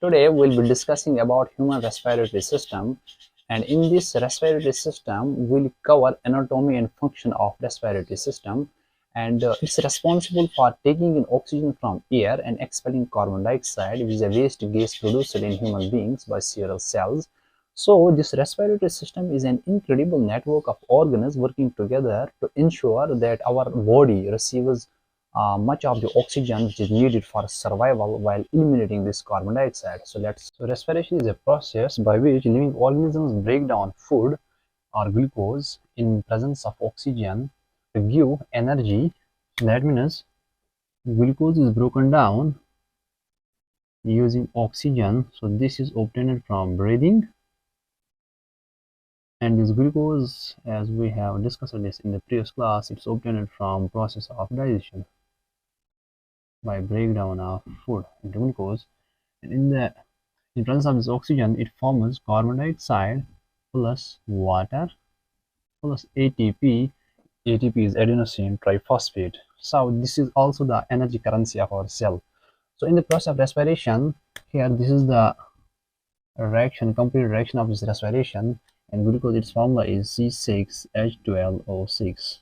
Today we'll be discussing about human respiratory system, and in this respiratory system we'll cover anatomy and function of respiratory system, and it's responsible for taking in oxygen from air and expelling carbon dioxide, which is a waste gas produced in human beings by several cells. So this respiratory system is an incredible network of organs working together to ensure that our body receives much of the oxygen which is needed for survival while eliminating this carbon dioxide. So respiration is a process by which living organisms break down food or glucose in presence of oxygen to give energy. That means glucose is broken down using oxygen. So this is obtained from breathing, and this glucose, as we have discussed this in the previous class, it's obtained from process of digestion by breakdown of food into glucose. And in presence of this oxygen, it forms carbon dioxide plus water plus ATP. ATP is adenosine triphosphate. So this is also the energy currency of our cell. So in the process of respiration, here this is the reaction, complete reaction of this respiration, and glucose, its formula is C6H12O6.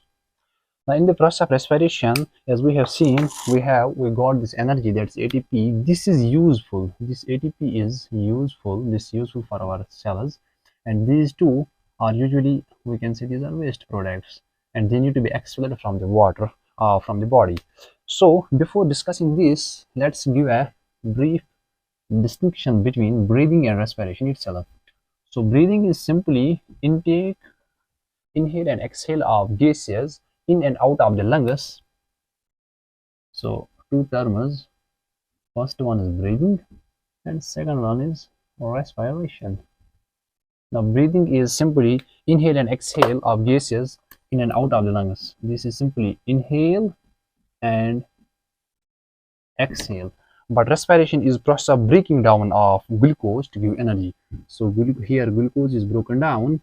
Now in the process of respiration, as we have seen, we got this energy, that's ATP. This is useful. This ATP is useful. This is useful for our cells, and these two are usually, we can say, these are waste products, and they need to be expelled from the water, from the body. So before discussing this, let's give a brief distinction between breathing and respiration itself. So breathing is simply inhale and exhale of gases in and out of the lungs. So two terms, first one is breathing and second one is respiration. Now breathing is simply inhale and exhale of gases in and out of the lungs. This is simply inhale and exhale. But respiration is process of breaking down of glucose to give energy. So here glucose is broken down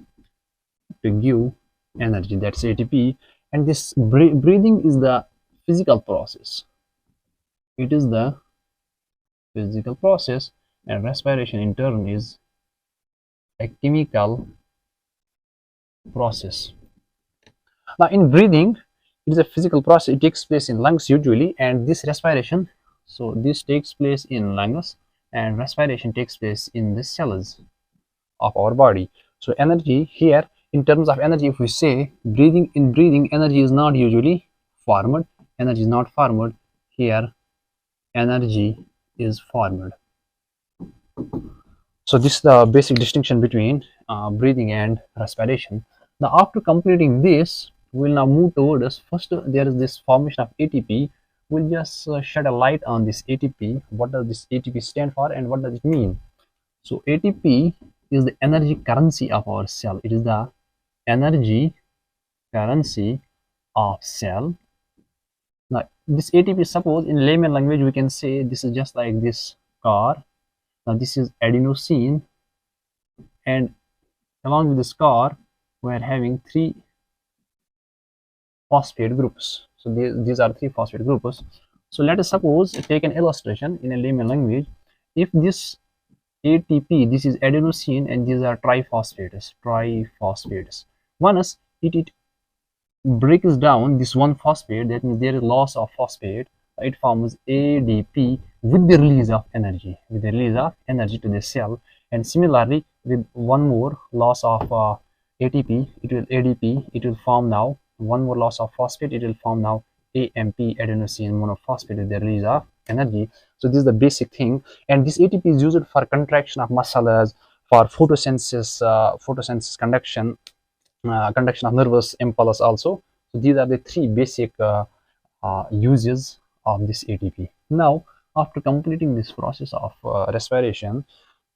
to give energy, that's ATP. And this breathing is the physical process. It is the physical process, and respiration in turn is a chemical process. Now in breathing, it is a physical process. It takes place in lungs usually, and this respiration, so this takes place in lungs and respiration takes place in the cells of our body. So energy here, in terms of energy, if we say breathing, in breathing energy is not usually formed. Energy is not formed. Here energy is formed. So this is the basic distinction between breathing and respiration. Now after completing this, we'll now move towards, first there is this formation of ATP. We'll just shed a light on this ATP. What does this ATP stand for and what does it mean? So ATP is the energy currency of our cell. It is the energy currency of cell. Now this ATP, suppose in layman language we can say this is just like this car. Now this is adenosine, and along with this car we are having three phosphate groups. So these are three phosphate groups. So let us suppose take an illustration in a layman language. If this ATP, this is adenosine, and these are triphosphates. Once it breaks down this one phosphate, that means there is loss of phosphate, it forms ADP with the release of energy, to the cell. And similarly, with one more loss of ATP, it will form now one more loss of phosphate, it will form now AMP, adenosine monophosphate, with the release of energy. So this is the basic thing, and this ATP is used for contraction of muscles, for photosynthesis, conduction of nervous impulse also. So these are the three basic uses of this ATP. Now after completing this process of respiration,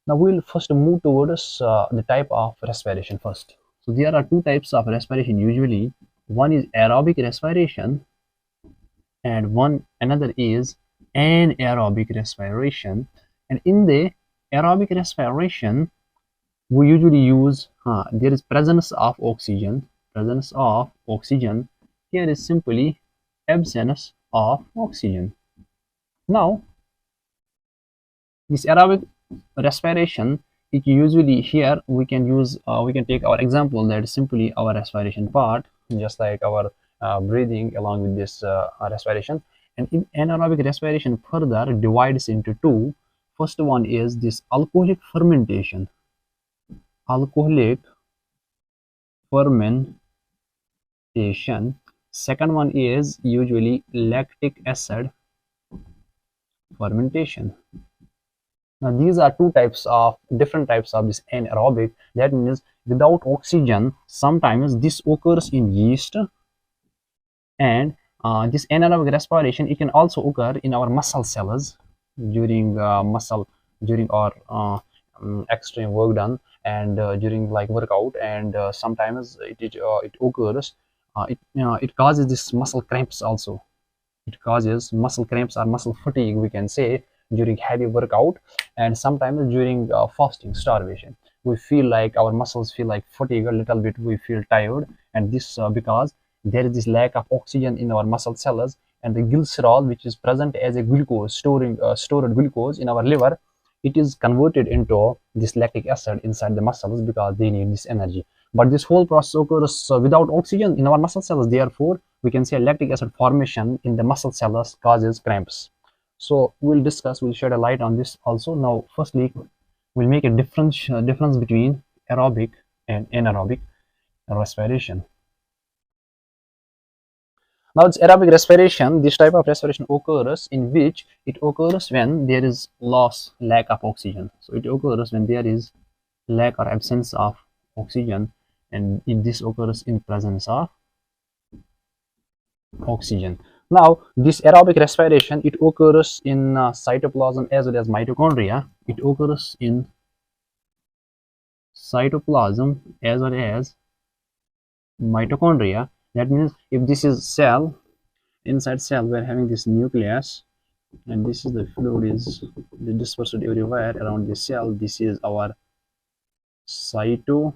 now we'll first move towards the type of respiration first. So there are two types of respiration usually. One is aerobic respiration and another is anaerobic respiration. And in the aerobic respiration, we usually use there is presence of oxygen. Here is simply absence of oxygen. Now this aerobic respiration, it usually here we can take our example that is simply our respiration part, just like our breathing along with this respiration. And in anaerobic respiration further divides into two. First one is this alcoholic fermentation. Alcoholic fermentation. Second one is usually lactic acid fermentation. Now these are two types of different types of this anaerobic. That means without oxygen, sometimes this occurs in yeast, and this anaerobic respiration, it can also occur in our muscle cells during during our extreme work done, and during like workout, and sometimes it occurs. It causes this muscle cramps also. It causes muscle cramps or muscle fatigue, we can say, during heavy workout, and sometimes during fasting starvation. We feel like our muscles feel like fatigue a little bit. We feel tired, and this because there is this lack of oxygen in our muscle cells, and the glycerol, which is present as a glucose, stored glucose in our liver, it is converted into this lactic acid inside the muscles because they need this energy. But this whole process occurs without oxygen in our muscle cells. Therefore, we can say lactic acid formation in the muscle cells causes cramps. So we'll shed a light on this also. Now, firstly, we'll make a difference between aerobic and anaerobic respiration. Now, it's aerobic respiration. This type of respiration occurs in which it occurs when there is lack of oxygen. So it occurs when there is lack or absence of oxygen, and this occurs in presence of oxygen. Now, this aerobic respiration, it occurs in cytoplasm as well as mitochondria. It occurs in cytoplasm as well as mitochondria. That means if this is cell, inside cell we're having this nucleus, and this is the fluid is dispersed everywhere around the cell. This is our cytoplasm,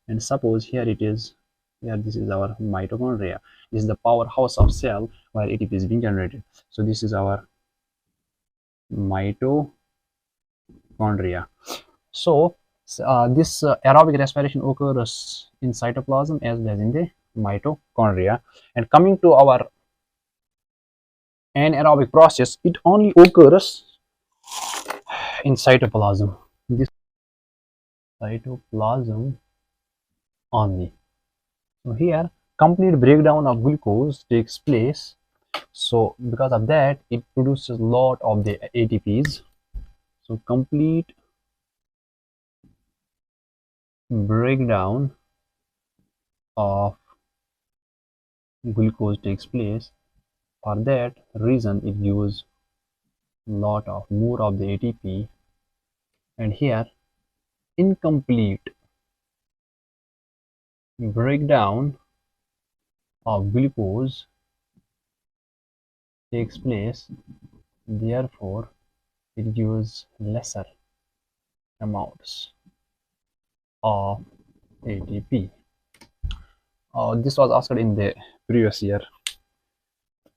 and suppose here it is, here this is our mitochondria. This is the powerhouse of cell where ATP is being generated. So this is our mitochondria. So this aerobic respiration occurs in cytoplasm as well as in the mitochondria. And coming to our anaerobic process, it only occurs in cytoplasm. This cytoplasm only. So here complete breakdown of glucose takes place. So because of that, it produces a lot of the ATPs. So complete breakdown of glucose takes place. For that reason, it gives lot of more of the ATP. And here incomplete breakdown of glucose takes place, therefore it gives lesser amounts of ATP. This was asked in the previous year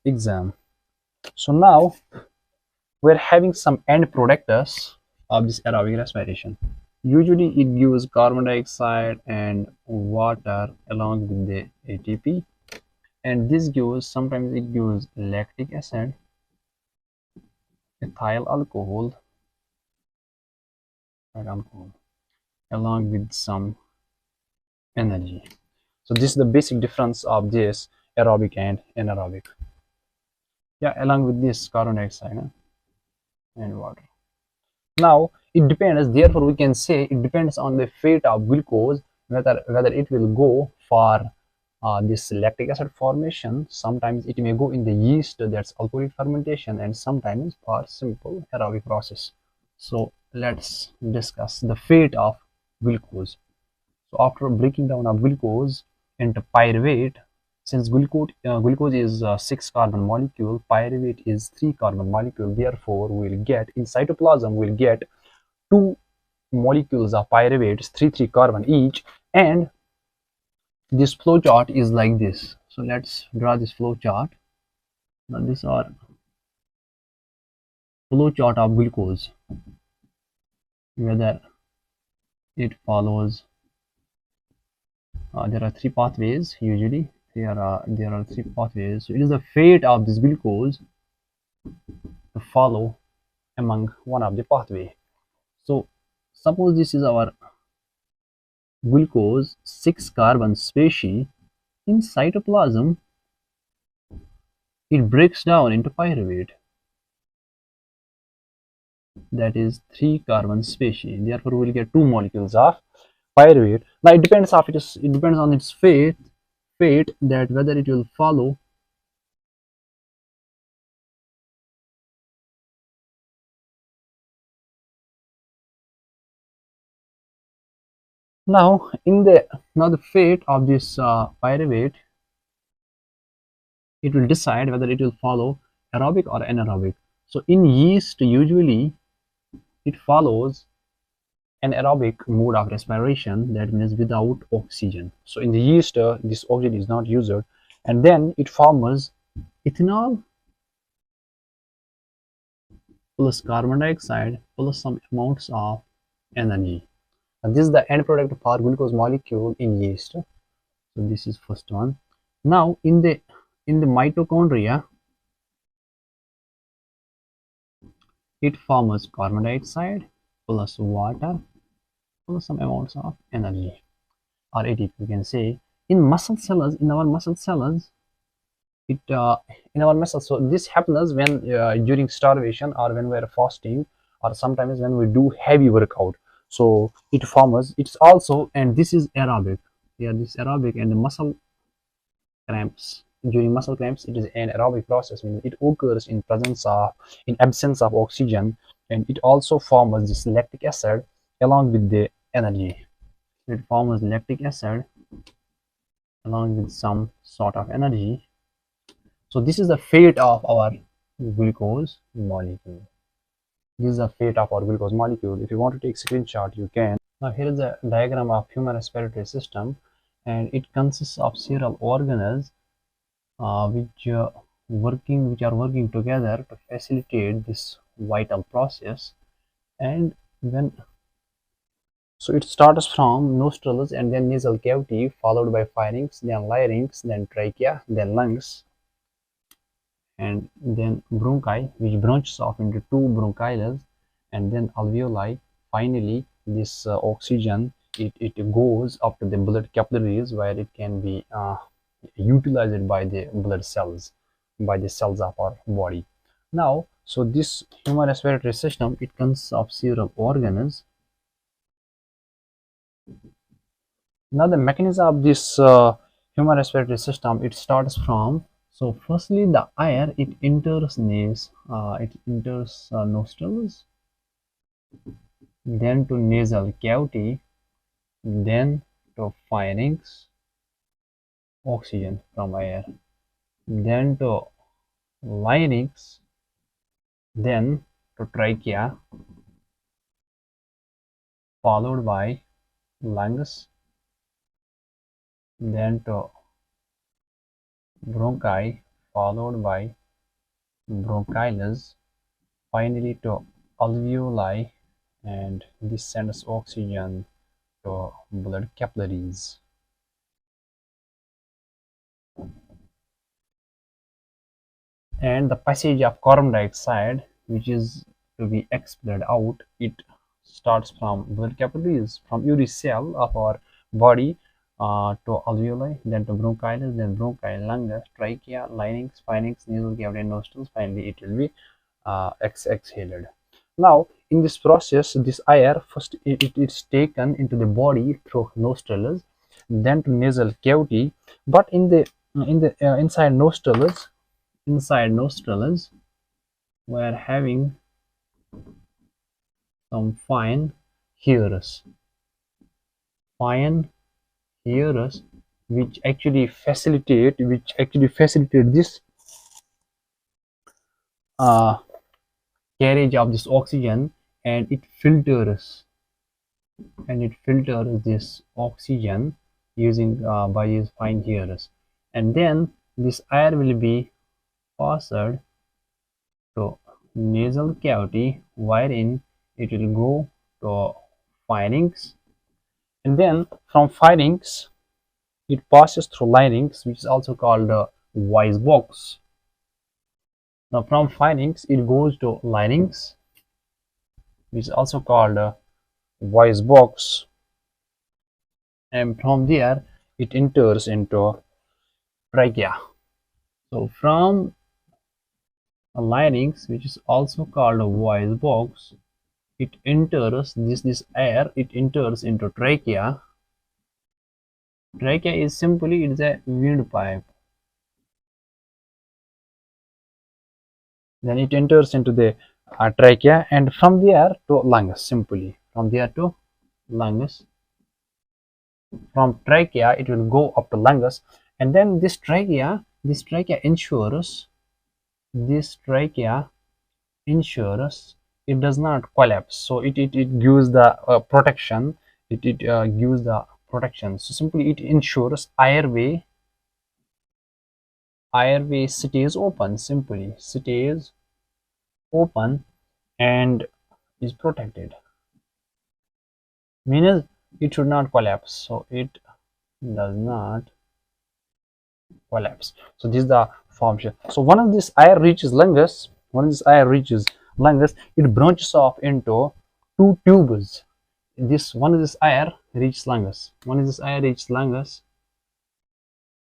exam. So now we're having some end products of this aerobic respiration. Usually it gives carbon dioxide and water along with the ATP, and this gives, sometimes it gives lactic acid, ethyl alcohol, along with some energy. So this is the basic difference of this aerobic and anaerobic. Yeah, along with this carbon dioxide and water. Now it depends, therefore we can say it depends on the fate of glucose, whether it will go for this lactic acid formation. Sometimes it may go in the yeast, that's alcoholic fermentation, and sometimes for simple aerobic process. So let's discuss the fate of glucose. So after breaking down of glucose into pyruvate, since glucose is a 6 carbon molecule, pyruvate is 3 carbon molecule, therefore we'll get in cytoplasm we'll get 2 molecules of pyruvates, 3 carbon each, and this flow chart is like this. So let's draw this flow chart. Now these are flow chart of glucose, whether it follows, there are three pathways usually. There are three pathways. So it is the fate of this glucose to follow among one of the pathway. So suppose this is our glucose 6 carbon species. In cytoplasm, it breaks down into pyruvate, that is 3 carbon species. Therefore, we will get two molecules of pyruvate. Now it depends on its fate that whether it will follow. Now the fate of this pyruvate, it will decide whether it will follow aerobic or anaerobic. So in yeast, usually it follows an aerobic mode of respiration, that means without oxygen. So in the yeast, this oxygen is not used, and then it forms ethanol plus carbon dioxide plus some amounts of energy. And this is the end product of our glucose molecule in yeast. So this is first one. Now in the mitochondria, it forms carbon dioxide plus water plus some amounts of energy, or ATP you can say. In muscle cells, in our muscle cells, it in our muscles. So this happens when during starvation, or when we are fasting, or sometimes when we do heavy workout. So it forms, it's also, and this is aerobic. Yeah, this is aerobic. And the muscle cramps, during muscle cramps, it is an aerobic process, meaning it occurs in absence of oxygen, and it also forms this lactic acid along with the energy. It forms lactic acid along with some sort of energy. So this is the fate of our glucose molecule. This is the fate of our glucose molecule. If you want to take screenshot, you can. Now here is a diagram of human respiratory system, and it consists of several organelles which are working together to facilitate this vital process. And when so it starts from nostrils and then nasal cavity, followed by pharynx, then larynx, then trachea, then lungs, and then bronchi, which branches off into two bronchioles, and then alveoli. Finally, this oxygen, it goes up to the blood capillaries, where it can be utilized by the blood cells, by the cells of our body. Now, so this human respiratory system, it consists of several organs. Now the mechanism of this human respiratory system, it starts from, so firstly the air, it enters nostrils, then to nasal cavity, then to pharynx, oxygen from air, then to larynx, then to trachea, followed by lungs, then to bronchi, followed by bronchioles, finally to alveoli, and this sends oxygen to blood capillaries. And the passage of carbon dioxide, which is to be expelled out, it starts from blood capillaries, from every cell of our body, to alveoli, then to bronchioles, then bronchi, lungs, trachea, larynx, pharynx, nasal cavity, and nostrils. Finally, it will be exhaled. Now, in this process, this air first it is taken into the body through nostrils, then to nasal cavity. But in the inside nostrils, we are having some fine hairs, which actually facilitate this uh, carriage of this oxygen, and it filters this oxygen using by these fine hairs, and then this air will be passed to nasal cavity, wherein it will go to pharynx, and then from pharynx it passes through larynx, which is also called voice box. Now from pharynx it goes to larynx, which is also called voice box, and from there it enters into trachea. So from larynx, which is also called a voice box, it enters this air, it enters into trachea. Trachea is simply, it's a windpipe. Then it enters into the trachea, and from there to lungs, simply from there to lungs. From trachea it will go up to lungs, and then this trachea ensures it does not collapse. So it gives the protection. It gives the protection. So simply it ensures airway stays open, simply stays open and is protected, means it should not collapse. So it does not collapse. So this is the formation. So once this air reaches lungs, it branches off into two tubes. This air reaches lungs.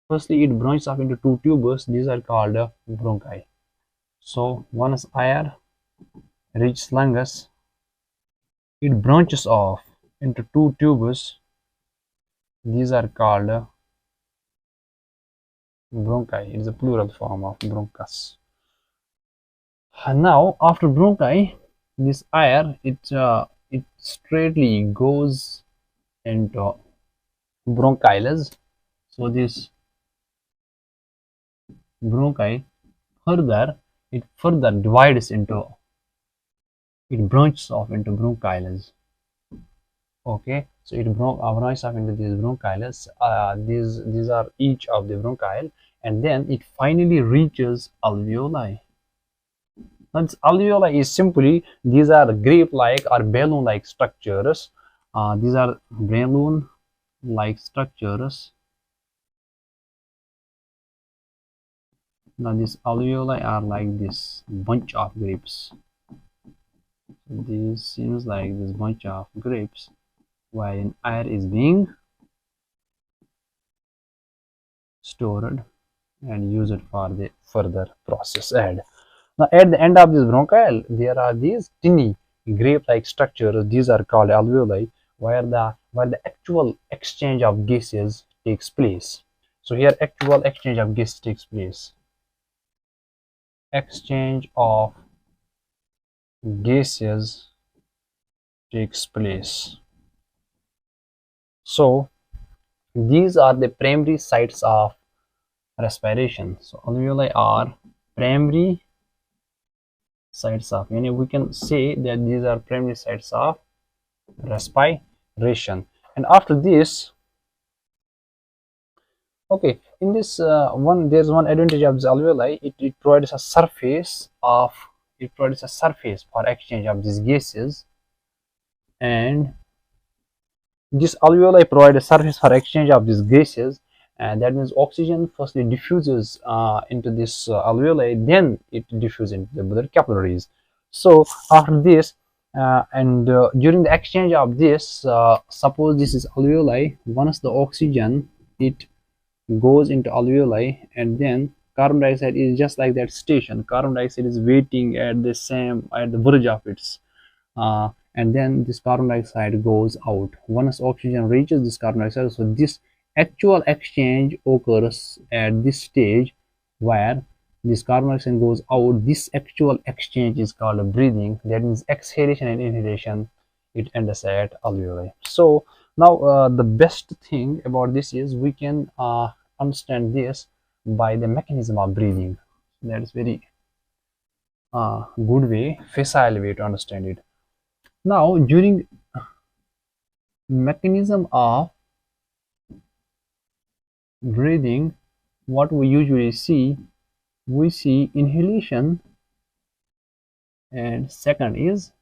Firstly, it branches off into two tubes. These are called bronchi. So once air reaches lungs, it branches off into two tubes. These are called bronchi. It is a plural form of bronchus. And now after bronchi, this air it straightly goes into bronchilus. So this bronchi further divides into, it branches off into bronchilus. Okay, so it branches off into these bronchilus. These are each of the bronchial, and then it finally reaches alveoli. Now this alveoli is simply, these are grape-like or balloon-like structures. These are balloon-like structures. Now these alveoli are like this bunch of grapes. This seems like this bunch of grapes, wherein air is being stored and used for the further process ahead. Now at the end of this bronchial, there are these tiny grape-like structures. These are called alveoli, where the actual exchange of gases takes place. So here actual exchange of gases takes place. Exchange of gases takes place. So these are the primary sites of respiration. So alveoli are primary sites of, we can say that these are primary sites of respiration. And after this, okay, in this there's one advantage of the alveoli. It provides a surface for exchange of these gases, and this alveoli provide a surface for exchange of these gases, and that means oxygen firstly diffuses into this alveoli, then it diffuses into the blood capillaries. So after this, and during the exchange of this, suppose this is alveoli. Once the oxygen it goes into alveoli, and then carbon dioxide is just like that station. Carbon dioxide is waiting at the verge of its, and then this carbon dioxide goes out. Once oxygen reaches this carbon dioxide, so this actual exchange occurs at this stage where this carbon dioxide goes out. This actual exchange is called breathing. That means exhalation and inhalation, it ends at alveoli. So now the best thing about this is we can understand this by the mechanism of breathing. That is very good facile way to understand it. Now during mechanism of breathing, what we usually see, we see inhalation and second is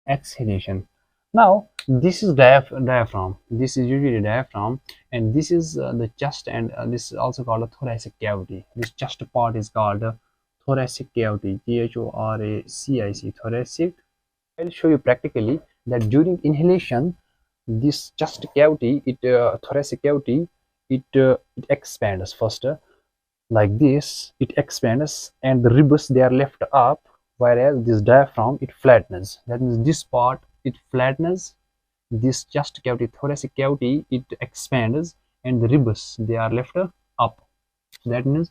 exhalation. Now this is diaphragm. This is usually diaphragm, and this is the chest, and this is also called a thoracic cavity. This chest part is called a thoracic cavity. Thoracic, thoracic. I'll show you practically that during inhalation, this chest cavity, thoracic cavity, it expands first, like this. It expands, and the ribs they are left up, whereas this diaphragm it flattens. That means this part it flattens, this chest cavity, thoracic cavity, it expands, and the ribs they are left up. So that means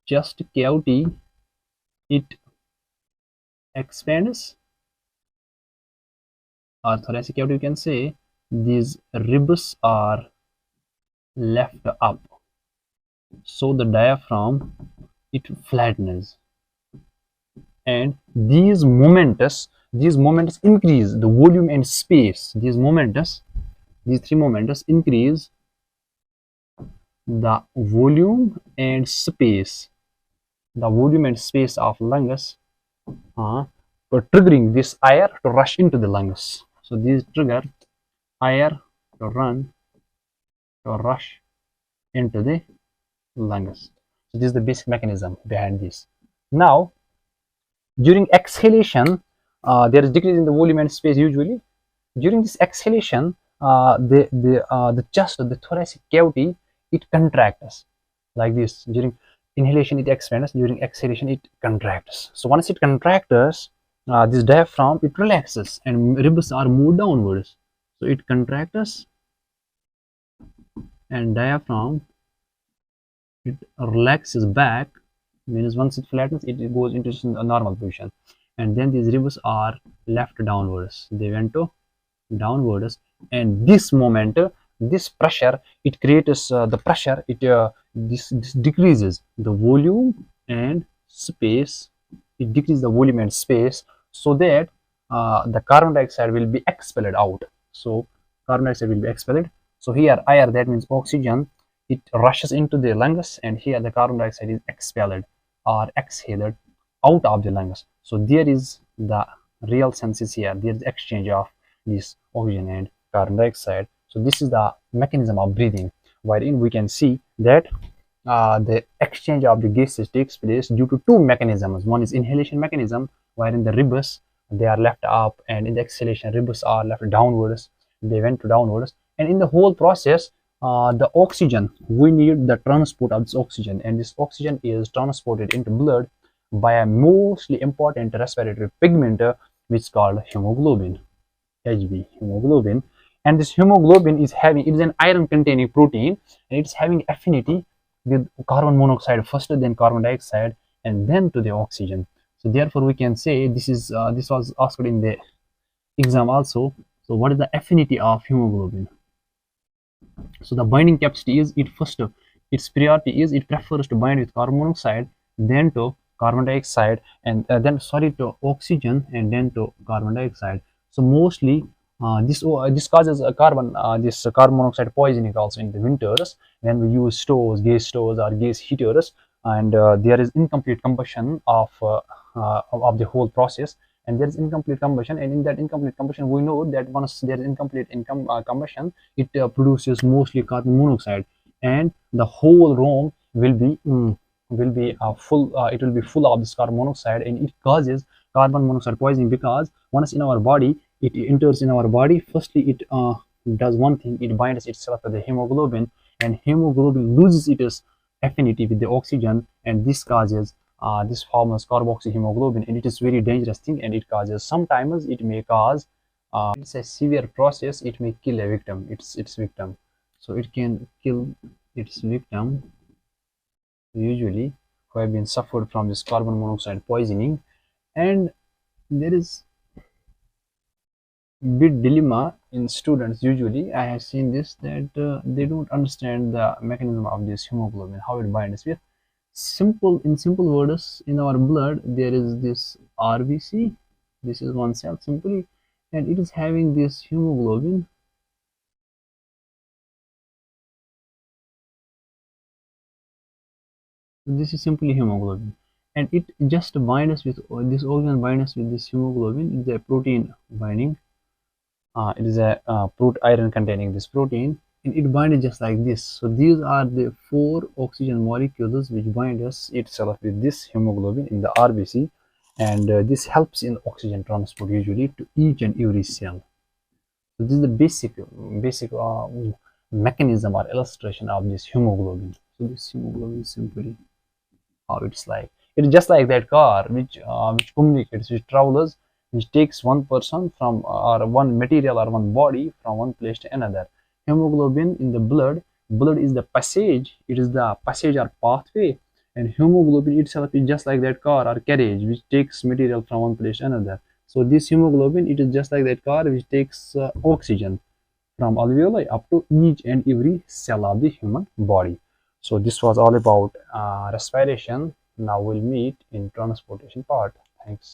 chest cavity it expands, or thoracic cavity you can say, these ribs are left up, so the diaphragm it flattens, and these moments increase the volume and space. These three moments increase the volume and space, of lungs, for triggering this air to rush into the lungs. So these trigger air to rush into the lungs. So this is the basic mechanism behind this. Now during exhalation, there is decrease in the volume and space usually. During this exhalation, the chest, the thoracic cavity, it contracts like this. During inhalation, it expands. During exhalation, it contracts. So once it contracts, this diaphragm it relaxes and ribs are moved downwards. So it contracts and diaphragm it relaxes back. Means once it flattens, it goes into a normal position, and then these ribs are left downwards. They went to downwards, and this moment, this pressure, it creates the pressure. This decreases the volume and space. It decreases the volume and space, so that the carbon dioxide will be expelled out. So carbon dioxide will be expelled. So here air, that means oxygen, it rushes into the lungs, and here the carbon dioxide is expelled or exhaled out of the lungs. So there is the real sense is here. There is exchange of this oxygen and carbon dioxide. So this is the mechanism of breathing, wherein we can see that the exchange of the gases takes place due to two mechanisms. One is inhalation mechanism, wherein the ribs they are left up, and in the exhalation ribs are left downwards. They went to downwards, and in the whole process, the oxygen, we need the transport of this oxygen, and this oxygen is transported into blood by a mostly important respiratory pigment, which is called hemoglobin, Hb, hemoglobin. And this hemoglobin is an iron containing protein, and it's having affinity with carbon monoxide first, then carbon dioxide, and then to the oxygen. So therefore we can say this was asked in the exam also. So what is the affinity of hemoglobin? So the binding capacity is its priority is it prefers to bind with carbon monoxide, then to carbon dioxide, and then to oxygen, and then to carbon dioxide. So mostly this causes this carbon monoxide poisoning also in the winters when we use gas stoves or gas heaters, and there is incomplete combustion of the whole process, and there is incomplete combustion, and in that incomplete combustion we know that once there is incomplete combustion, it produces mostly carbon monoxide, and the whole room will be full. It will be full of this carbon monoxide, and it causes carbon monoxide poisoning, because once in our body it enters in our body, firstly it does one thing: it binds itself to the hemoglobin, and hemoglobin loses its affinity with the oxygen, and this causes this forms carboxyhemoglobin, and it is very dangerous thing, and it causes, sometimes it may cause, it's a severe process, it may kill a victim, its victim. So it can kill its victim usually, who have been suffered from this carbon monoxide poisoning. And there is big dilemma in students. Usually I have seen this, that they don't understand the mechanism of this hemoglobin, how it binds with simple words. In our blood there is this RBC, this is one cell simply, and it is having this hemoglobin, So this is simply hemoglobin, and it just binds with this oxygen binds with this hemoglobin. It's a protein binding. It is a iron containing this protein, and it binds just like this. So these are the four oxygen molecules which bind us itself with this hemoglobin in the RBC, and this helps in oxygen transport usually to each and every cell. So this is the basic mechanism or illustration of this hemoglobin. So this hemoglobin is simply how it's like. It's just like that car which communicates, which travels, which takes one person from or one material or one body from one place to another. Hemoglobin in the blood is the passage. It is the passage or pathway, and hemoglobin itself is just like that car or carriage which takes material from one place to another. So this hemoglobin, it is just like that car which takes oxygen from alveoli up to each and every cell of the human body. So this was all about respiration. Now we'll meet in transportation part. Thanks.